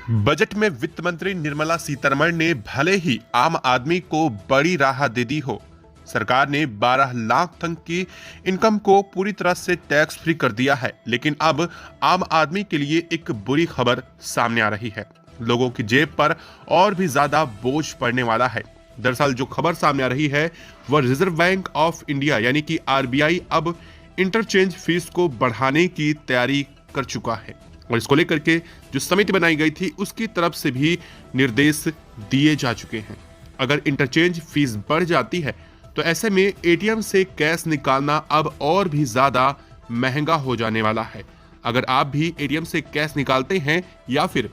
Budget में वित्त मंत्री निर्मला सीतारमण ने भले ही आम आदमी को बड़ी राहत दे दी हो, सरकार ने 12 लाख तक की इनकम को पूरी तरह से टैक्स फ्री कर दिया है। लेकिन अब आम आदमी के लिए एक बुरी खबर सामने आ रही है। लोगों की जेब पर और भी ज्यादा बोझ पड़ने वाला है। दरअसल जो खबर सामने आ रही है वह रिजर्व बैंक ऑफ इंडिया यानी कि आरबीआई अब इंटरचेंज फीस को बढ़ाने की तैयारी कर चुका है और इसको लेकर के जो समिति बनाई गई थी उसकी तरफ से भी निर्देश दिए जा चुके हैं। अगर इंटरचेंज फीस बढ़ जाती है तो ऐसे में एटीएम से कैश निकालना अब और भी ज्यादा महंगा हो जाने वाला है। अगर आप भी एटीएम से कैश निकालते हैं या फिर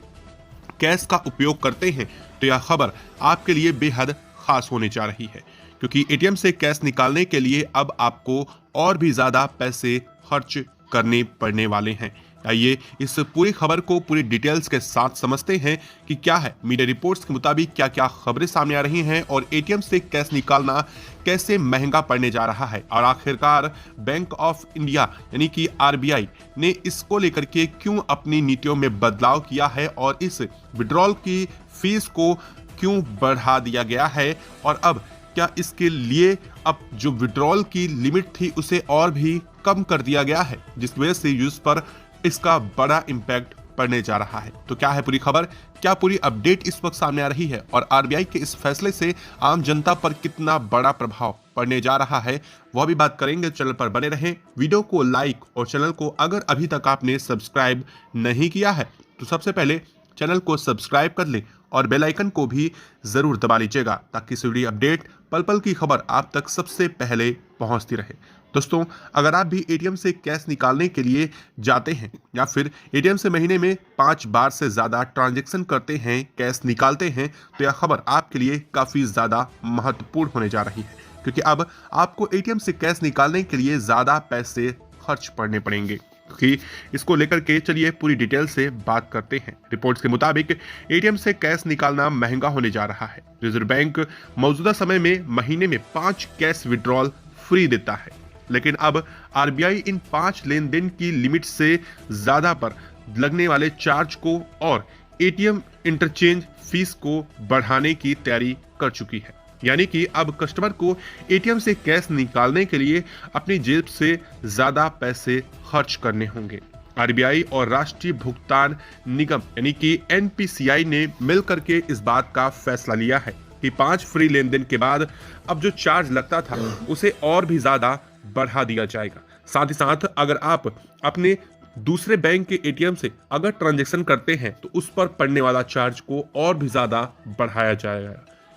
कैश का उपयोग करते हैं तो यह खबर आपके लिए बेहद खास होने जा रही है, क्योंकि एटीएम से कैश निकालने के लिए अब आपको और भी ज्यादा पैसे खर्च करने पड़ने वाले हैं। आइए इस पूरी खबर को पूरी डिटेल्स के साथ समझते हैं कि क्या है मीडिया रिपोर्ट्स के मुताबिक क्या क्या खबरें सामने आ रही हैं और एटीएम से कैश निकालना कैसे महंगा पड़ने जा रहा है और आखिरकार बैंक ऑफ इंडिया यानी कि आरबीआई ने इसको लेकर के क्यों अपनी नीतियों में बदलाव किया है और इस विड्रॉल की फीस को क्यों बढ़ा दिया गया है और अब क्या इसके लिए अब जो विड्रॉल की लिमिट थी उसे और भी कम कर दिया गया है, जिस वजह से यूज पर इसका बड़ा इंपैक्ट पड़ने जा रहा है। तो क्या है पूरी खबर, क्या पूरी अपडेट इस वक्त सामने आ रही है और आरबीआई के इस फैसले से आम जनता पर कितना बड़ा प्रभाव पड़ने जा रहा है, वह भी बात करेंगे। चैनल पर बने रहें, वीडियो को लाइक और चैनल को अगर अभी तक आपने सब्सक्राइब नहीं किया है तो सबसे पहले चैनल को सब्सक्राइब कर लें और बेल आइकन को भी जरूर दबा लीजिएगा ताकि इस वीडियो अपडेट पल पल की खबर आप तक सबसे पहले पहुंचती रहे। दोस्तों, अगर आप भी एटीएम से कैश निकालने के लिए जाते हैं या फिर एटीएम से महीने में 5 बार से ज़्यादा ट्रांजैक्शन करते हैं, कैश निकालते हैं, तो यह खबर आपके लिए काफ़ी ज़्यादा महत्वपूर्ण होने जा रही है, क्योंकि अब आपको एटीएम से कैश निकालने के लिए ज़्यादा पैसे खर्च पड़ने पड़ेंगे। क्योंकि इसको लेकर के चलिए पूरी डिटेल से बात करते हैं। रिपोर्ट्स के मुताबिक एटीएम से कैश निकालना महंगा होने जा रहा है। रिजर्व बैंक मौजूदा समय में महीने में 5 कैश विड्रॉल फ्री देता है, लेकिन अब आरबीआई इन 5 लेन देन की लिमिट से ज्यादा पर लगने वाले चार्ज को और एटीएम इंटरचेंज फीस को बढ़ाने की तैयारी कर चुकी है। यानी कि अब कस्टमर को एटीएम से कैश निकालने के लिए अपनी जेब से ज्यादा पैसे खर्च करने होंगे। आरबीआई और राष्ट्रीय भुगतान निगम यानी कि एनपीसीआई ने मिलकर के इस बात का फैसला लिया है कि 5 फ्री लेन देन के बाद अब जो चार्ज लगता था उसे और भी ज्यादा बढ़ा दिया जाएगा। साथ ही साथ अगर आप अपने दूसरे बैंक के एटीएम से अगर ट्रांजैक्शन करते हैं तो उस पर पड़ने वाला चार्ज को और भी ज्यादा बढ़ाया जाएगा,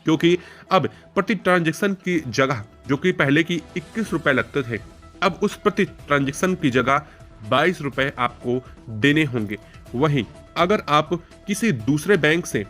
क्योंकि अब प्रति ट्रांजैक्शन की जगह जो कि पहले की 21 रुपए लगते थे, अब उस प्रति ट्रांजैक्शन की जगह 22 रुपए आपको देने होंगे। वहीं अगर आप किसी दूसरे बैंक से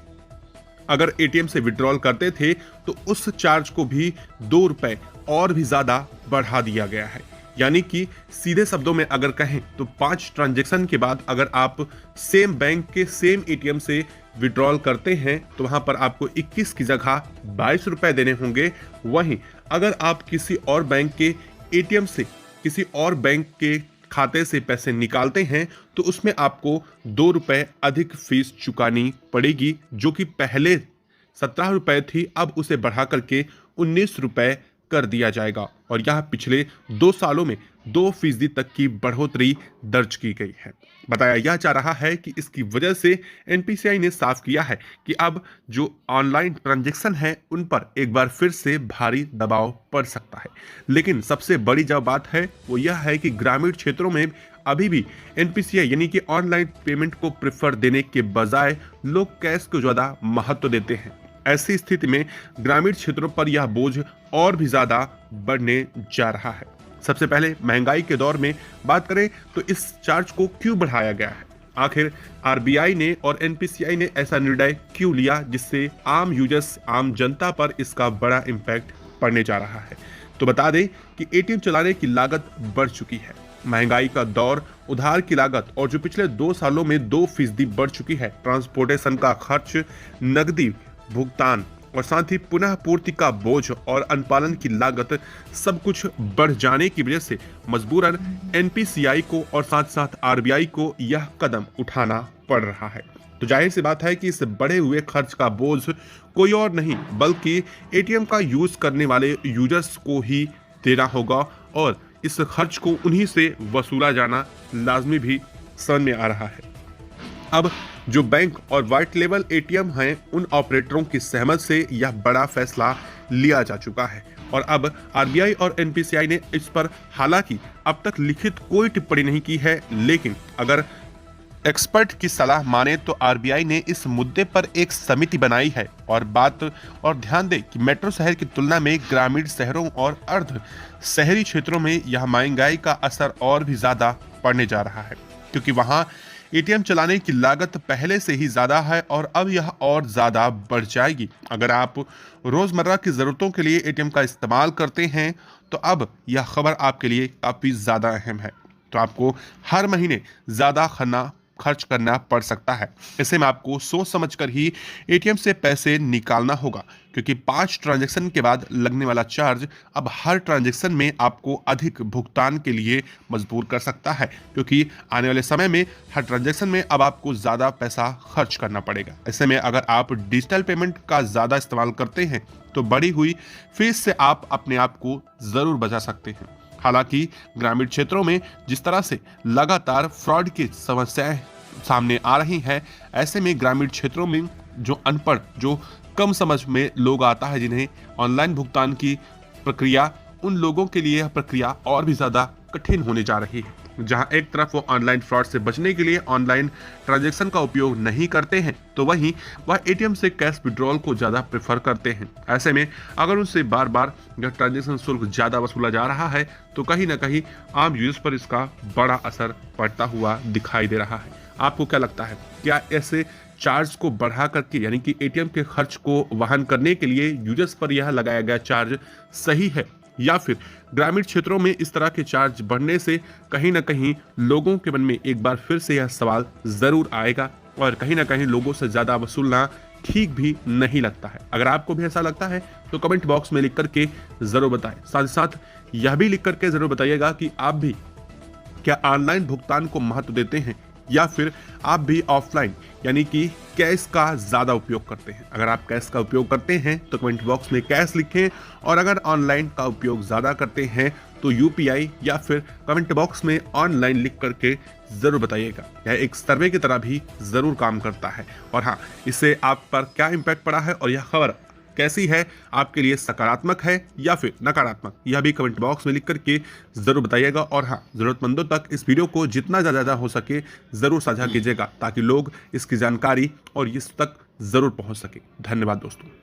अगर एटीएम से विड्रॉल करते थे तो उस चार्ज को भी 2 रुपए और भी ज्यादा बढ़ा दिया गया है। यानी कि सीधे शब्दों में अगर कहें तो 5 ट्रांजैक्शन के बाद अगर आप सेम बैंक के सेम एटीएम से विड्रॉल करते हैं तो वहां पर आपको 21 की जगह 22 रुपए देने होंगे। वहीं अगर आप किसी और बैंक के एटीएम से किसी और बैंक के खाते से पैसे निकालते हैं तो उसमें आपको 2 रुपए अधिक फीस चुकानी पड़ेगी, जो कि पहले 17 रुपए थी, अब उसे बढ़ा करके 19 रुपए कर दिया जाएगा। और यह पिछले 2 सालों में 2% तक की बढ़ोतरी दर्ज की गई है। बताया यह जा रहा है कि इसकी वजह से एनपीसीआई ने साफ किया है कि अब जो ऑनलाइन ट्रांजैक्शन है उन पर एक बार फिर से भारी दबाव पड़ सकता है। लेकिन सबसे बड़ी जो बात है वो यह है कि ग्रामीण क्षेत्रों में अभी भी एनपीसीआई यानी कि ऑनलाइन पेमेंट को प्रेफर देने के बजाय लोग कैश को ज्यादा महत्व देते हैं। ऐसी स्थिति में ग्रामीण क्षेत्रों पर यह बोझ और भी ज्यादा बढ़ने जा रहा है। सबसे पहले महंगाई के दौर में बात करें तो इस चार्ज को क्यों बढ़ाया गया है, आखिर आरबीआई ने और एनपीसीआई ने ऐसा निर्णय क्यों लिया जिससे आम यूजर्स आम जनता पर इसका बड़ा इंपैक्ट पड़ने जा रहा है। तो बता दें कि एटीएम चलाने की लागत बढ़ चुकी है। महंगाई का दौर, उधार की लागत और जो पिछले 2 सालों में 2% बढ़ चुकी है। ट्रांसपोर्टेशन का खर्च, नकदी भुगतान और साथ ही पुनः पूर्ति का बोझ और अनुपालन की लागत सब कुछ बढ़ जाने की वजह से मजबूरन एनपीसीआई को और साथ साथ आरबीआई को यह कदम उठाना पड़ रहा है। तो जाहिर सी बात है कि इस बढ़े हुए खर्च का बोझ कोई और नहीं बल्कि एटीएम का यूज करने वाले यूजर्स को ही देना होगा और इस खर्च को उन्हीं से वसूला जाना लाजमी भी समझ में आ रहा है। अब जो बैंक और व्हाइट लेवल एटीएम हैं उन ऑपरेटरों की सहमति से यह बड़ा फैसला लिया जा चुका है और अब आरबीआई और एनपीसीआई ने इस पर हालांकि अब तक लिखित कोई टिप्पणी नहीं की है, लेकिन अगर एक्सपर्ट की सलाह माने तो आरबीआई ने इस मुद्दे पर एक समिति बनाई है और ध्यान दें कि मेट्रो शहर की तुलना में ग्रामीण शहरों और अर्ध शहरी क्षेत्रों में यह महंगाई का असर और भी ज्यादा पड़ने जा रहा है, क्योंकि वहां एटीएम चलाने की लागत पहले से ही ज्यादा है और अब यह और ज्यादा बढ़ जाएगी। अगर आप रोजमर्रा की जरूरतों के लिए एटीएम का इस्तेमाल करते हैं तो अब यह खबर आपके लिए काफी ज्यादा अहम है। तो आपको हर महीने ज्यादा खर्च करना पड़ सकता है। ऐसे में आपको सोच समझकर ही एटीएम से पैसे निकालना होगा, क्योंकि 5 ट्रांजैक्शन के बाद लगने वाला चार्ज अब हर ट्रांजैक्शन में आपको अधिक भुगतान के लिए मजबूर कर सकता है, क्योंकि आने वाले समय में हर ट्रांजैक्शन में अब आपको ज़्यादा पैसा खर्च करना पड़ेगा। ऐसे में अगर आप डिजिटल पेमेंट का ज़्यादा इस्तेमाल करते हैं तो बढ़ी हुई फीस से आप अपने आप को ज़रूर बचा सकते हैं। हालांकि ग्रामीण क्षेत्रों में जिस तरह से लगातार फ्रॉड की समस्याएं सामने आ रही हैं, ऐसे में ग्रामीण क्षेत्रों में जो अनपढ़, जो कम समझ में लोग आता है, जिन्हें ऑनलाइन भुगतान की प्रक्रिया, उन लोगों के लिए यह प्रक्रिया और भी ज्यादा कठिन होने जा रही है। जहां एक तरफ वो ऑनलाइन फ्रॉड से बचने के लिए ऑनलाइन ट्रांजैक्शन का उपयोग नहीं करते हैं, तो वहीं वह एटीएम से कैश विड्रॉल को ज्यादा प्रेफर करते हैं। ऐसे में अगर उनसे बार बार यह ट्रांजैक्शन शुल्क ज्यादा वसूला जा रहा है तो कहीं ना कहीं आम यूजर्स पर इसका बड़ा असर पड़ता हुआ दिखाई दे रहा है। आपको क्या लगता है, क्या ऐसे चार्ज को बढ़ा करके यानी कि एटीएम के खर्च को वहन करने के लिए यूजर्स पर यह लगाया गया चार्ज सही है, या फिर ग्रामीण क्षेत्रों में इस तरह के चार्ज बढ़ने से कहीं ना कहीं लोगों के मन में एक बार फिर से यह सवाल जरूर आएगा और कहीं ना कहीं लोगों से ज्यादा वसूलना ठीक भी नहीं लगता है। अगर आपको भी ऐसा लगता है तो कमेंट बॉक्स में लिख करके जरूर बताएं। साथ ही साथ यह भी लिख करके जरूर बताइएगा कि आप भी क्या ऑनलाइन भुगतान को महत्व देते हैं या फिर आप भी ऑफलाइन यानी कि कैश का ज़्यादा उपयोग करते हैं। अगर आप कैश का उपयोग करते हैं तो कमेंट बॉक्स में कैश लिखें और अगर ऑनलाइन का उपयोग ज़्यादा करते हैं तो यूपीआई या फिर कमेंट बॉक्स में ऑनलाइन लिख करके ज़रूर बताइएगा। यह एक सर्वे की तरह भी ज़रूर काम करता है। और हाँ, इससे आप पर क्या इम्पैक्ट पड़ा है और यह खबर कैसी है, आपके लिए सकारात्मक है या फिर नकारात्मक, यह भी कमेंट बॉक्स में लिख करके जरूर बताइएगा। और हाँ, जरूरतमंदों तक इस वीडियो को जितना ज़्यादा हो सके ज़रूर साझा कीजिएगा ताकि लोग इसकी जानकारी और इस तक ज़रूर पहुंच सके। धन्यवाद दोस्तों।